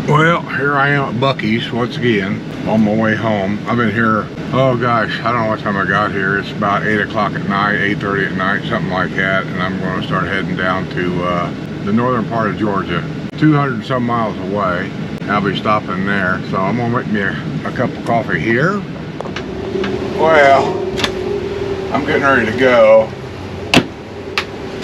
Well, here I am at Buc-ee's once again on my way home. I've been here, oh gosh, I don't know what time I got here. It's about 8 o'clock at night, 8:30 at night, something like that. And I'm going to start heading down to the northern part of Georgia, 200 and some miles away. I'll be stopping there. So I'm going to make me a cup of coffee here. Well, I'm getting ready to go.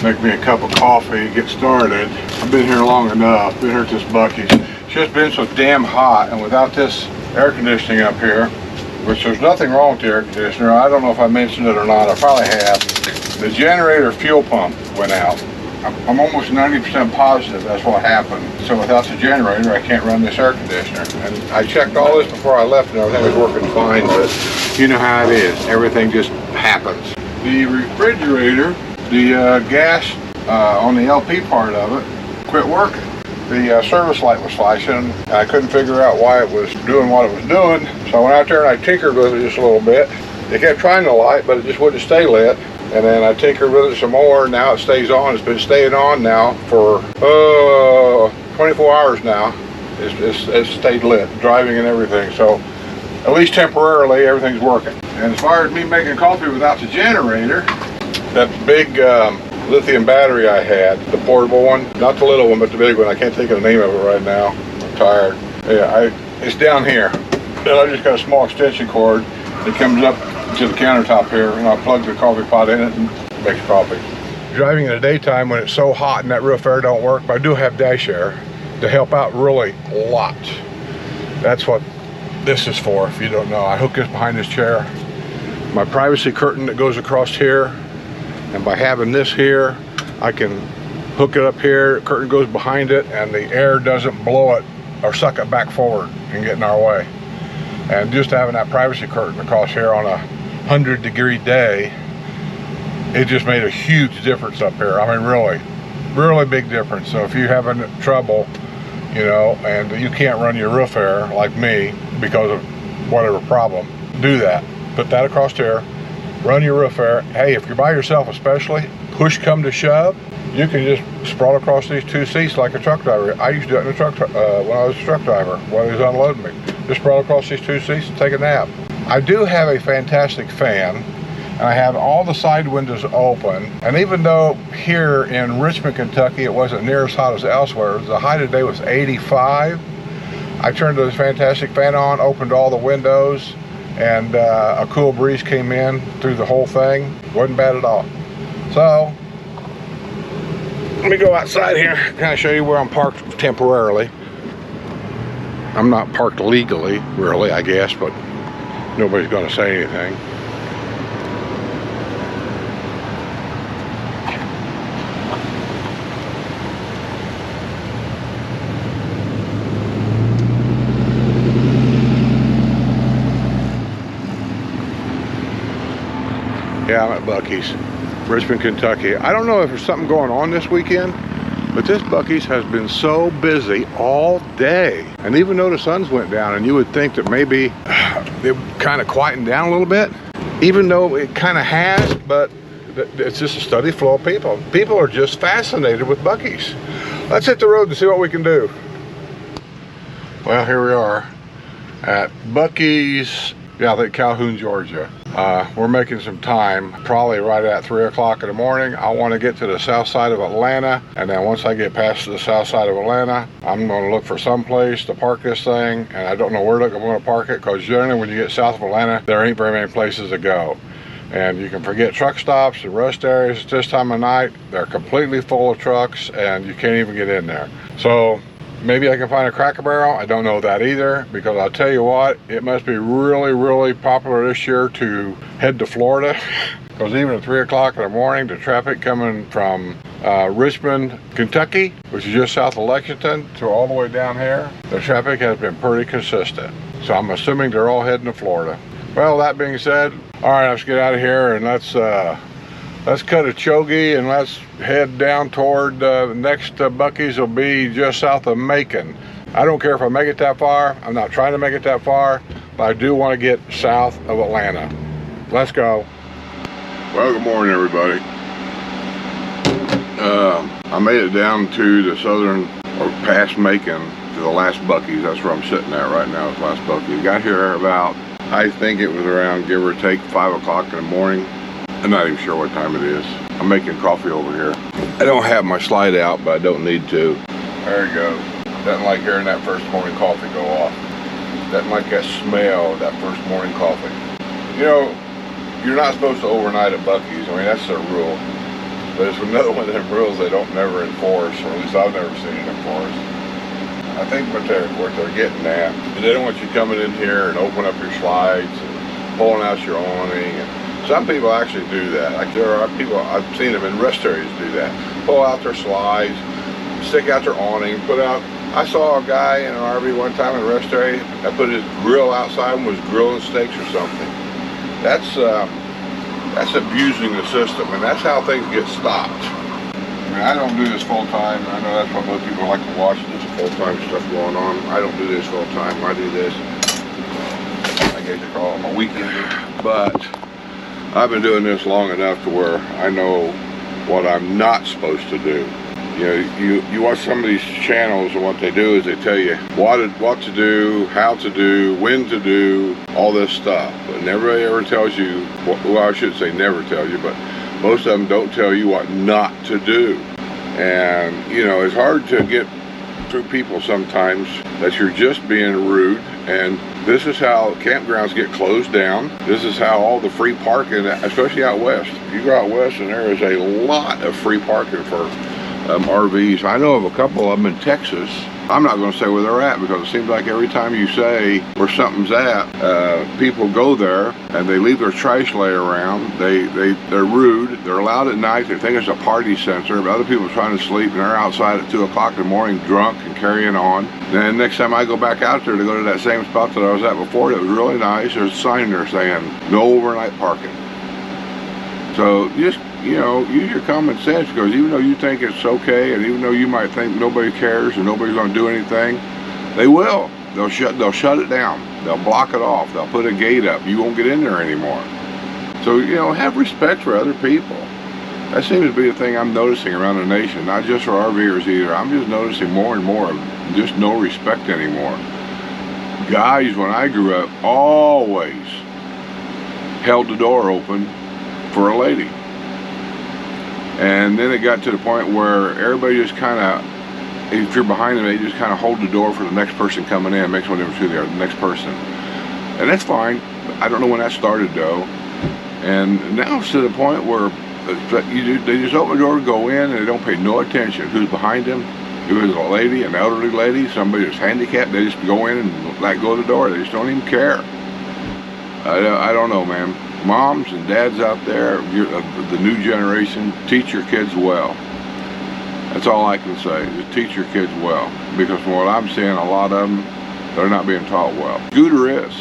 Make me a cup of coffee, get started. I've been here long enough, been here at this Buc-ee's. It's just been so damn hot, and without this air conditioning up here, which there's nothing wrong with the air conditioner. I don't know if I mentioned it or not, I probably have. The generator fuel pump went out. I'm almost 90% positive that's what happened. So without the generator, I can't run this air conditioner. And I checked all this before I left and everything was working fine, but you know how it is. Everything just happens. The refrigerator, the gas on the LP part of it quit working. The service light was flashing, and I couldn't figure out why it was doing what it was doing. So I went out there and I tinkered with it just a little bit. It kept trying to light, but it just wouldn't stay lit. And then I tinkered with it some more. Now it stays on. It's been staying on now for 24 hours now. It's stayed lit, driving and everything. So at least temporarily, everything's working. And as far as me making coffee without the generator, that big lithium battery I had, the portable one, not the little one, but the big one. I can't think of the name of it right now. I'm tired. Yeah, it's down here. And I just got a small extension cord that comes up to the countertop here, and I plug the coffee pot in it and makes coffee. Driving in the daytime when it's so hot and that roof air don't work, but I do have dash air to help out really a lot. That's what this is for, if you don't know. I hook this behind this chair. My privacy curtain that goes across here, and by having this here, I can hook it up here, the curtain goes behind it, and the air doesn't blow it or suck it back forward and get in our way. And just having that privacy curtain across here on a 100-degree day, it just made a huge difference up here. I mean, really big difference. So if you're having trouble, you know, and you can't run your roof air like me because of whatever problem, do that. Put that across here, run your roof air. Hey, if you're by yourself especially, push come to shove, you can just sprawl across these two seats like a truck driver. I used to do it in a truck when I was a truck driver, while he was unloading me. Just sprawl across these two seats and take a nap. I do have a fantastic fan, and I have all the side windows open. And even though here in Richmond, Kentucky, it wasn't near as hot as elsewhere, the high today was 85. I turned this fantastic fan on, opened all the windows, and a cool breeze came in through the whole thing. Wasn't bad at all. So let me go outside here, kind of show you where I'm parked temporarily. I'm not parked legally, really, I guess, but nobody's going to say anything. Yeah, I'm at Buc-ee's, Richmond, Kentucky. I don't know if there's something going on this weekend, but this Buc-ee's has been so busy all day. And even though the sun's went down, and you would think that maybe it kind of quietened down a little bit, even though it kind of has, but it's just a steady flow of people. People are just fascinated with Buc-ee's. Let's hit the road and see what we can do. Well, here we are at Buc-ee's, yeah, I think Calhoun, Georgia. We're making some time, probably right at 3 o'clock in the morning. I want to get to the south side of Atlanta, and then once I get past the south side of Atlanta, I'm going to look for some place to park this thing, and I don't know where I'm going to park it, because generally when you get south of Atlanta, there ain't very many places to go. And you can forget truck stops and rest areas. At this time of night, they're completely full of trucks, and you can't even get in there. So maybe I can find a Cracker Barrel. I don't know that either, because I'll tell you what, it must be really popular this year to head to Florida, because even at 3 o'clock in the morning, the traffic coming from Richmond, Kentucky, which is just south of Lexington, to all the way down here, the traffic has been pretty consistent. So I'm assuming they're all heading to Florida. Well, that being said, all right, let's get out of here, and let's cut a chogi and let's head down toward the next Buc-ee's will be just south of Macon. I don't care if I make it that far. I'm not trying to make it that far, but I do want to get south of Atlanta. Let's go. Well, good morning, everybody. I made it down to the southern, or past Macon, to the last Buc-ee's. That's where I'm sitting at right now, the last Buc-ee's. Got here about, I think it was around, give or take, 5 o'clock in the morning. I'm not even sure what time it is. I'm making coffee over here. I don't have my slide out, but I don't need to. There it goes. Doesn't like hearing that first morning coffee go off. Doesn't like that smell of that first morning coffee. You know, you're not supposed to overnight at Buc-ee's. I mean, that's their rule. But it's another one of them rules they don't never enforce, or at least I've never seen it enforced. I think what they're getting at, they don't want you coming in here and open up your slides and pulling out your awning. And some people actually do that. Like there are people, I've seen them in rest areas do that. Pull out their slides, stick out their awning, put out. I saw a guy in an RV one time in a rest area that put his grill outside and was grilling steaks or something. That's abusing the system, and that's how things get stopped. I mean, I don't do this full time. I know that's what most people like to watch, this full-time stuff going on. I don't do this full time. I do this, I guess you call it my weekend. But I've been doing this long enough to where I know what I'm not supposed to do. You know, you watch some of these channels, and what they do is they tell you what to do, how to do, when to do, all this stuff. But never ever tells you, well, I should say never tells you, but most of them don't tell you what not to do. And, you know, it's hard to get through people sometimes that you're just being rude. And this is how campgrounds get closed down. This is how all the free parking, especially out west. You go out west and there is a lot of free parking for RVs. I know of a couple of them in Texas. I'm not going to say where they're at because it seems like every time you say where something's at, people go there and they leave their trash lay around. They're rude. They're loud at night. They think it's a party center, but other people are trying to sleep and they're outside at 2 o'clock in the morning drunk and carrying on. Then next time I go back out there to go to that same spot that I was at before, that was really nice, there's a sign there saying no overnight parking. So just, you know, use your common sense, because even though you think it's okay, and even though you might think nobody cares and nobody's going to do anything, they will. They'll shut it down. They'll block it off. They'll put a gate up. You won't get in there anymore. So, you know, have respect for other people. That seems to be the thing I'm noticing around the nation, not just for RVers either. I'm just noticing more and more of just no respect anymore. Guys, when I grew up, always held the door open for a lady. And then it got to the point where everybody just kind of, if you're behind them, they just kind of hold the door for the next person coming in. It makes no difference who they are, the next person. And that's fine. I don't know when that started though. And now it's to the point where they just open the door, go in, and they don't pay no attention who's behind them. If it's a lady, an elderly lady, somebody that's handicapped, they just go in and let go of the door. They just don't even care. I don't know, man. Moms and dads out there, the new generation, teach your kids well. That's all I can say. Just teach your kids well. Because from what I'm seeing, a lot of them, they're not being taught well. Scooter is.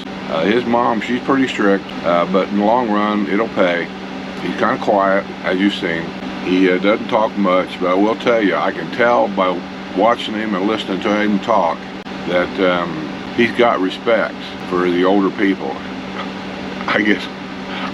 His mom, she's pretty strict, but in the long run, it'll pay. He's kind of quiet, as you've seen. He doesn't talk much, but I will tell you, I can tell by watching him and listening to him talk that he's got respect for the older people. I guess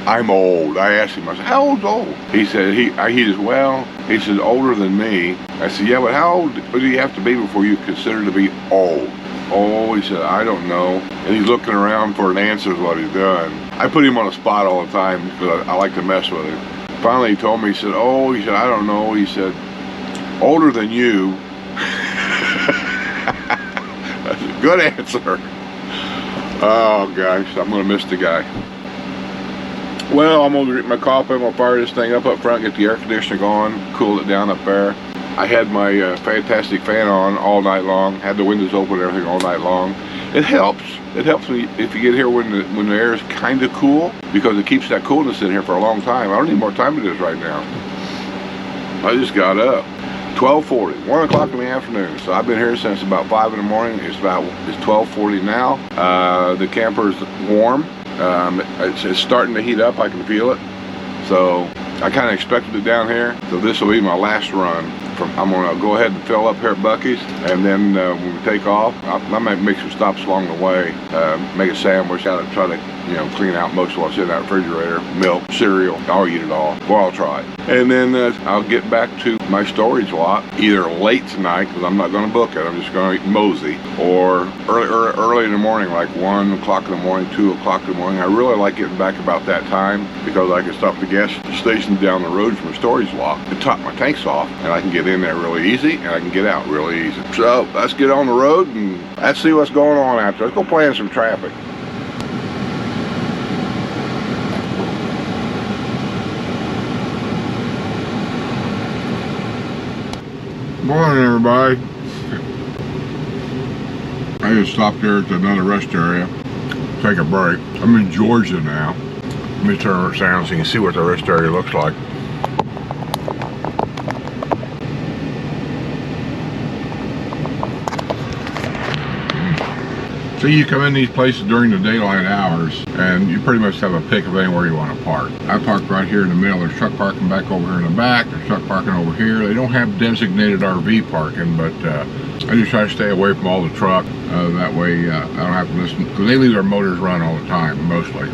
I'm old. I asked him, I said, how old's old? He said, he said, well, he said, older than me. I said, yeah, but how old do you have to be before you consider to be old? Oh, he said, I don't know. And he's looking around for an answer to what he's done. I put him on the spot all the time because I like to mess with him. Finally, he told me, he said, oh, he said, I don't know. He said, older than you. That's a good answer. Oh, gosh, I'm going to miss the guy. Well, I'm going to drink my coffee. I'm going to fire this thing up front, get the air conditioner going, cool it down up there. I had my fantastic fan on all night long, had the windows open and everything all night long. It helps. It helps me if you get here when the air is kind of cool, because it keeps that coolness in here for a long time. I don't need more time to do this right now. I just got up. 12:40, 1 o'clock in the afternoon. So I've been here since about 5 in the morning. It's 12:40 now. The camper's warm. It's starting to heat up. I can feel it. So I kind of expected it down here. So this will be my last run. I'm going to go ahead and fill up here at Buc-ee's, and then when we take off, I might make some stops along the way, make a sandwich out and try to you know, clean out most of what's in that refrigerator. Milk, cereal, I'll eat it all. Well, I'll try it. And then I'll get back to my storage lot either late tonight, because I'm not going to book it. I'm just going to mosey, or early in the morning, like 1 o'clock in the morning, 2 o'clock in the morning. I really like getting back about that time, because I can stop at the gas station down the road from a storage lot and top my tanks off, and I can get in there really easy, and I can get out really easy. So let's get on the road and let's see what's going on out there. Let's go play in some traffic. Morning, everybody. I just stopped there at another rest area, take a break. I'm in Georgia now. Let me turn it down so you can see what the rest area looks like. So you come in these places during the daylight hours, and you pretty much have a pick of anywhere you want to park. I park right here in the middle. There's truck parking back over here in the back. There's truck parking over here. They don't have designated RV parking, but I just try to stay away from all the truck. That way I don't have to listen, because they leave their motors run all the time, mostly.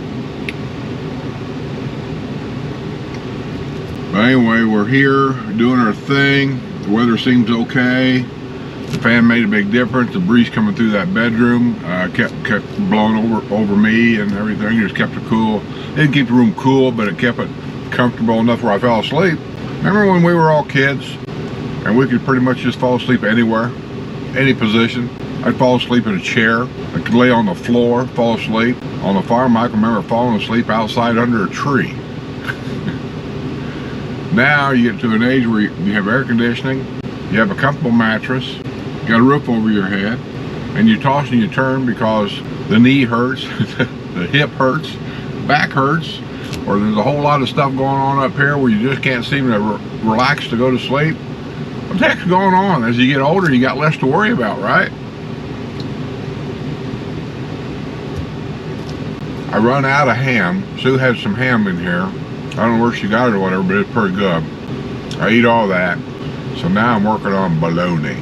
But anyway, we're here doing our thing. The weather seems okay. The fan made a big difference. The breeze coming through that bedroom kept blowing over me and everything. Just kept it cool. It didn't keep the room cool, but it kept it comfortable enough where I fell asleep. Remember when we were all kids and we could pretty much just fall asleep anywhere, any position? I'd fall asleep in a chair. I could lay on the floor, fall asleep. On the farm, I can remember falling asleep outside under a tree. Now you get to an age where you have air conditioning, you have a comfortable mattress, you got a roof over your head, and you toss and you turn because the knee hurts, the hip hurts, back hurts, or there's a whole lot of stuff going on up here where you just can't seem to relax to go to sleep. What the heck's going on? As you get older, you got less to worry about, right? I run out of ham. Sue had some ham in here. I don't know where she got it or whatever, but it's pretty good. I eat all that. So now I'm working on bologna.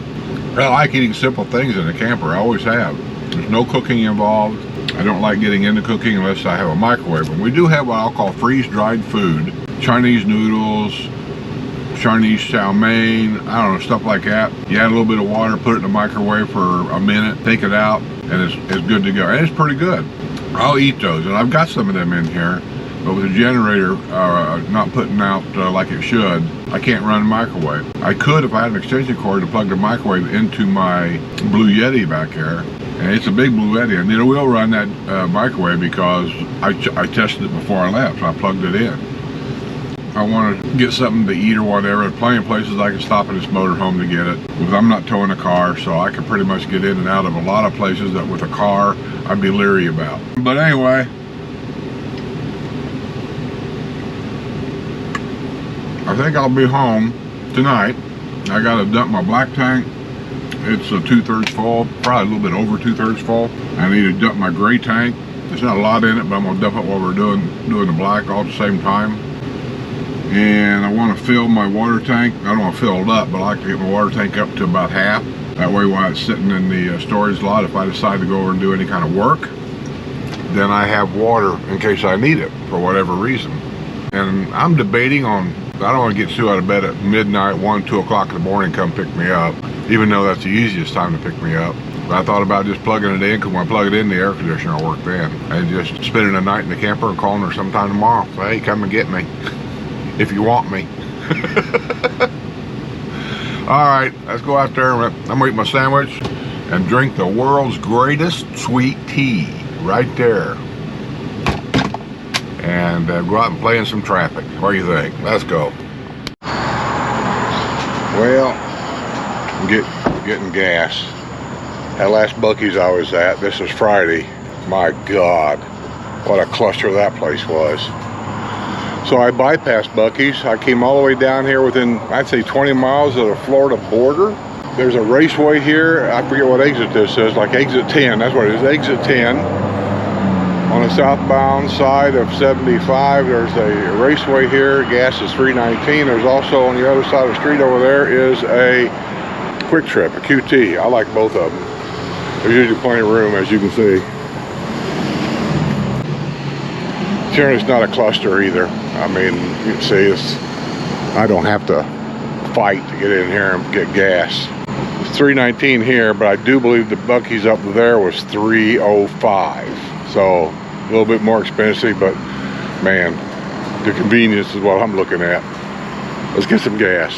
I like eating simple things in the camper. I always have. There's no cooking involved. I don't like getting into cooking unless I have a microwave. And we do have what I'll call freeze-dried food. Chinese noodles, Chinese chow mein, I don't know, stuff like that. You add a little bit of water, put it in the microwave for a minute, take it out, and it's good to go. And it's pretty good. I'll eat those, and I've got some of them in here. But with the generator not putting out like it should, I can't run a microwave. I could if I had an extension cord to plug the microwave into my Blue Yeti back here. And it's a big Blue Yeti, and it will run that microwave because I tested it before I left, so I plugged it in. If I want to get something to eat or whatever, there's plenty of places I can stop at this motorhome to get it. Because I'm not towing a car, so I can pretty much get in and out of a lot of places that with a car I'd be leery about. But anyway, I think I'll be home tonight. I gotta dump my black tank. It's 2/3 full, probably a little bit over 2/3 full. I need to dump my gray tank. There's not a lot in it, but I'm gonna dump it while we're doing the black all at the same time. And I want to fill my water tank. I don't want to fill it up, but I like to get my water tank up to about half. That way while it's sitting in the storage lot, if I decide to go over and do any kind of work, then I have water in case I need it for whatever reason. And I'm debating on, I don't want to get Sue out of bed at midnight, 1, 2 o'clock in the morning, come pick me up, even though that's the easiest time to pick me up. But I thought about just plugging it in, because when I plug it in, the air conditioner will work then. And just spending a night in the camper and calling her sometime tomorrow. So, hey, come and get me, if you want me. All right, let's go out there. I'm gonna eat my sandwich and drink the world's greatest sweet tea right there. And go out and play in some traffic. What do you think? Let's go. Well, I'm getting gas. That last Buc-ee's I was at, this was Friday. My God, what a cluster that place was. So I bypassed Buc-ee's. I came all the way down here within, I'd say 20 miles of the Florida border. There's a raceway here. I forget what exit this is, like exit 10. That's what it is, exit 10. On the southbound side of 75, there's a raceway here. Gas is $3.19. There's also on the other side of the street over there is a Quick Trip, a QT. I like both of them. There's usually plenty of room, as you can see. Considering it's not a cluster either. I mean, you can see I don't have to fight to get in here and get gas. It's $3.19 here, but I do believe the Buc-ee's up there was $3.05. So a little bit more expensive, but man, the convenience is what I'm looking at. Let's get some gas.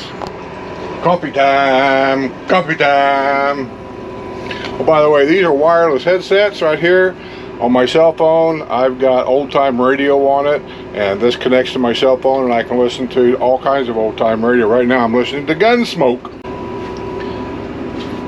Coffee time, coffee time. Oh, by the way, these are wireless headsets right here. On my cell phone, I've got old time radio on it, and this connects to my cell phone, and I can listen to all kinds of old time radio. Right now I'm listening to Gunsmoke.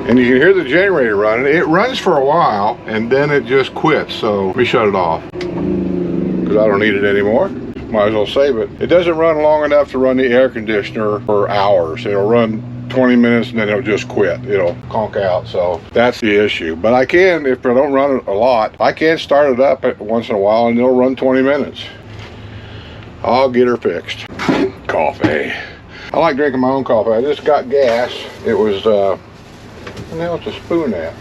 And you can hear the generator running. It runs for a while, and then it just quits. So let me shut it off, because I don't need it anymore. Might as well save it. It doesn't run long enough to run the air conditioner for hours. It'll run 20 minutes and then it'll just quit. It'll conk out. So that's the issue. But I can, if I don't run it a lot, I can start it up once in a while and it'll run 20 minutes. I'll get her fixed. Coffee. I like drinking my own coffee. I just got gas. It was, where the hell's the spoon at?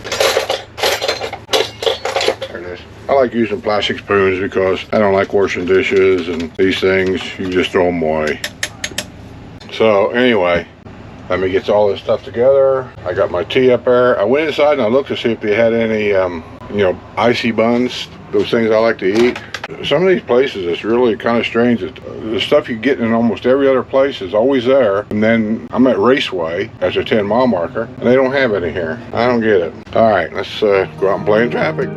There it is. I like using plastic spoons because I don't like washing dishes and these things. You just throw them away. So anyway, let me get all this stuff together. I got my tea up there. I went inside and I looked to see if they had any, you know, icy buns, those things I like to eat. Some of these places, it's really kind of strange. The stuff you get in almost every other place is always there. And then I'm at Raceway, that's a 10-mile marker, and they don't have any here. I don't get it. All right, let's go out and play in traffic.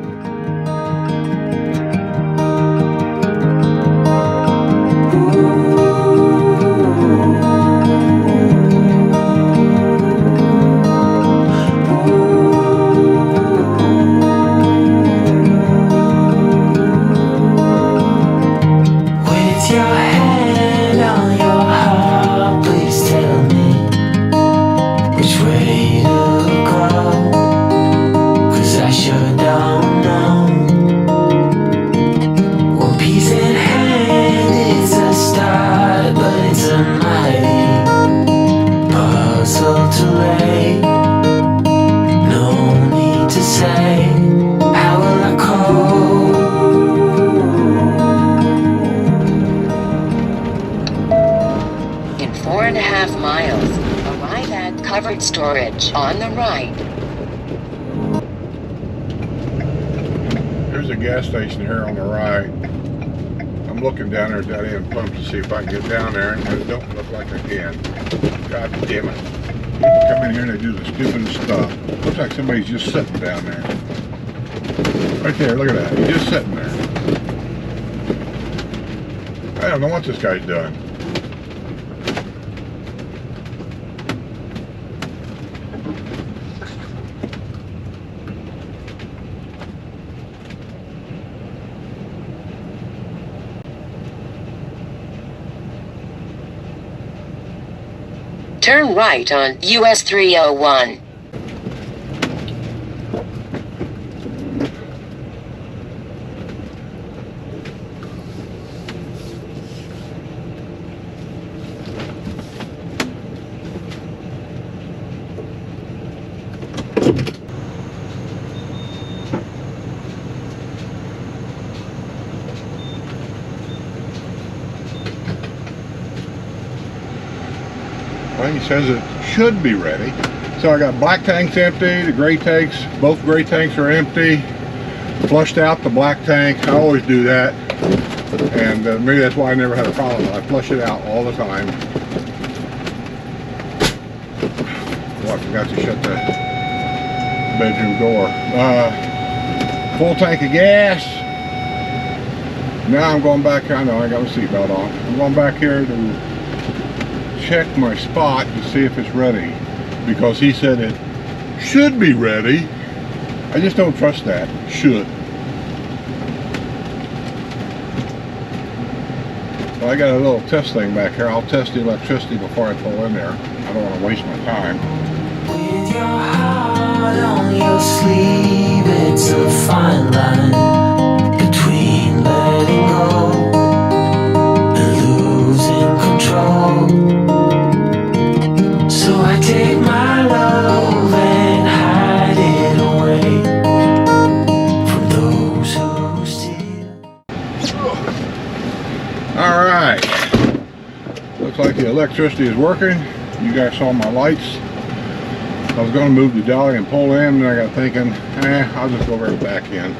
Storage on the right. There's a gas station here on the right. I'm looking down there at that end pump to see if I can get down there, and it don't look like I can. God damn it. People come in here and they do the stupidest stuff. Looks like somebody's just sitting down there. Right there, look at that. He's just sitting there. I don't know what this guy's doing. Turn right on US 301. Well, he says it should be ready. So I got black tanks empty, the gray tanks, both gray tanks are empty. Flushed out the black tank. I always do that. And maybe that's why I never had a problem. I flush it out all the time. Oh, I forgot to shut the bedroom door. Full tank of gas. Now I'm going back here. I know I got my seatbelt on. I'm going back here to check my spot to see if it's ready, because he said it should be ready. I just don't trust that. Should. Well, I got a little test thing back here. I'll test the electricity before I pull in there. I don't want to waste my time. With your heart on your sleeve, it's a fine line between letting go and losing control. So I take my love and hide it away from those who steal. electricity is working. You guys saw my lights. I was going to move the dolly and pull in, and I got thinking, I'll just go over and back in.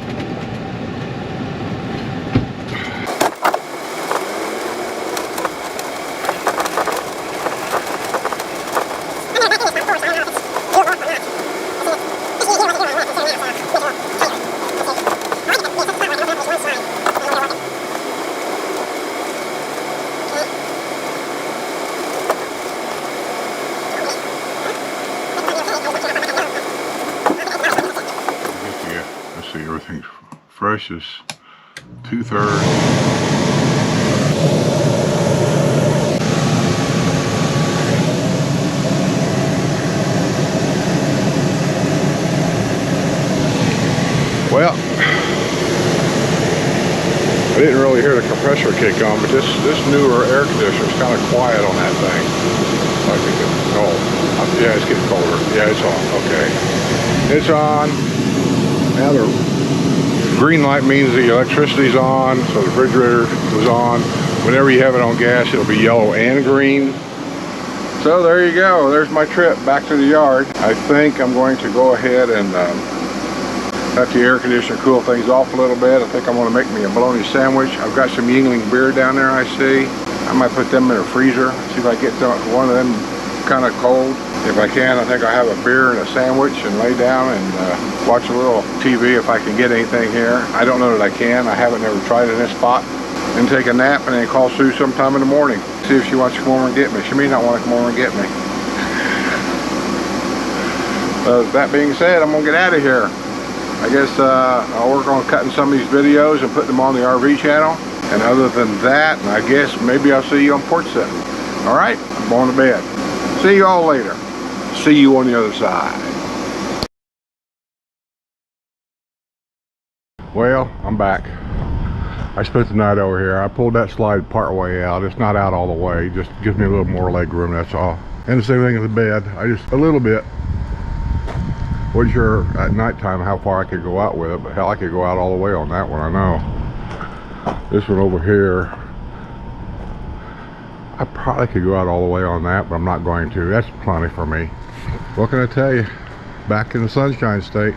Everything's fresh as 2/3. Well, I didn't really hear the compressor kick on, but this newer air conditioner is kind of quiet on that thing. I think it's cold. Yeah, it's getting colder. Yeah, it's on. Okay, it's on. Now the green light means the electricity's on, so the refrigerator was on. Whenever you have it on gas, it'll be yellow and green. So there you go. There's my trip back to the yard. I think I'm going to go ahead and let the air conditioner cool things off a little bit. I think I'm going to make me a bologna sandwich. I've got some Yingling beer down there, I see. I might put them in a freezer, see if I get one of them kind of cold. If I can, I think I'll have a beer and a sandwich and lay down and watch a little TV if I can get anything here. I don't know that I can. I haven't ever tried in this spot. And take a nap and then call Sue sometime in the morning. See if she wants to come over and get me. She may not want to come over and get me. That being said, I'm going to get out of here. I guess I'll work on cutting some of these videos and putting them on the RV channel. And other than that, I guess maybe I'll see you on porch sitting. Alright, I'm going to bed. See you all later. See you on the other side. Well, I'm back. I spent the night over here. I pulled that slide part way out. It's not out all the way. It just gives me a little more leg room, that's all. And the same thing as the bed. I just, a little bit. Wasn't sure at nighttime how far I could go out with it, but hell, I could go out all the way on that one, I know. This one over here, I probably could go out all the way on that, but I'm not going to. That's plenty for me. What can I tell you? Back in the Sunshine State.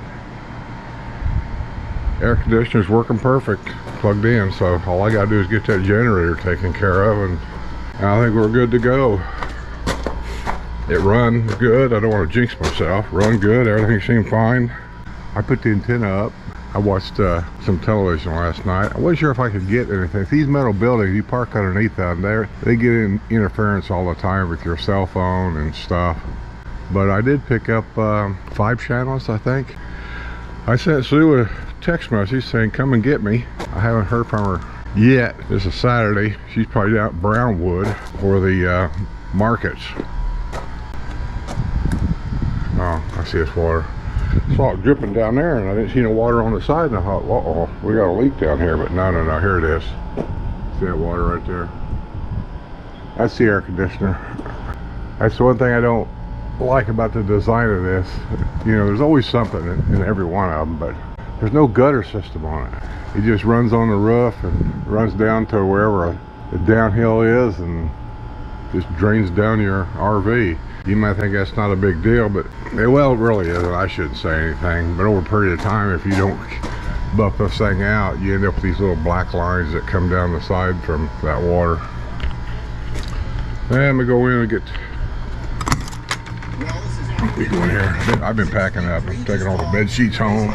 Air conditioner's working perfect, plugged in, so all I gotta do is get that generator taken care of, and I think we're good to go. It run good. I don't want to jinx myself. Run good. Everything seemed fine. I put the antenna up. I watched some television last night. I wasn't sure if I could get anything. These metal buildings, you park underneath them there, they get interference all the time with your cell phone and stuff. But I did pick up 5 channels, I think. I sent Sue a text message saying, come and get me. I haven't heard from her yet. This is Saturday. She's probably out in Brownwood for the markets. Oh, I see this water. I saw it dripping down there, and I didn't see no water on the side, and I thought, uh-oh, we got a leak down here, but no, here it is. See that water right there? That's the air conditioner. That's the one thing I don't like about the design of this. You know, there's always something in every one of them, but there's no gutter system on it. It just runs on the roof and runs down to wherever the downhill is and just drains down your RV. You might think that's not a big deal, but well, it really isn't. I shouldn't say anything, but over a period of time, if you don't buff this thing out, you end up with these little black lines that come down the side from that water. And I'm gonna go in and get going here. I've been packing up. I'm taking all the bed sheets home.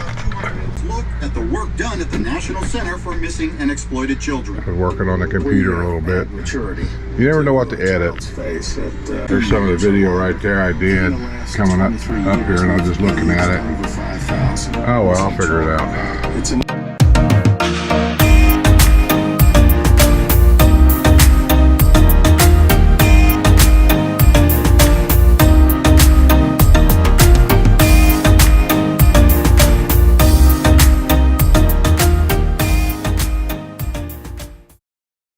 Look at the work done at the National Center for Missing and Exploited Children. I've been working on the computer a little bit. You never know what to edit. There's some of the video right there I did coming up here, and I'm just looking at it. Oh well, I'll figure it out.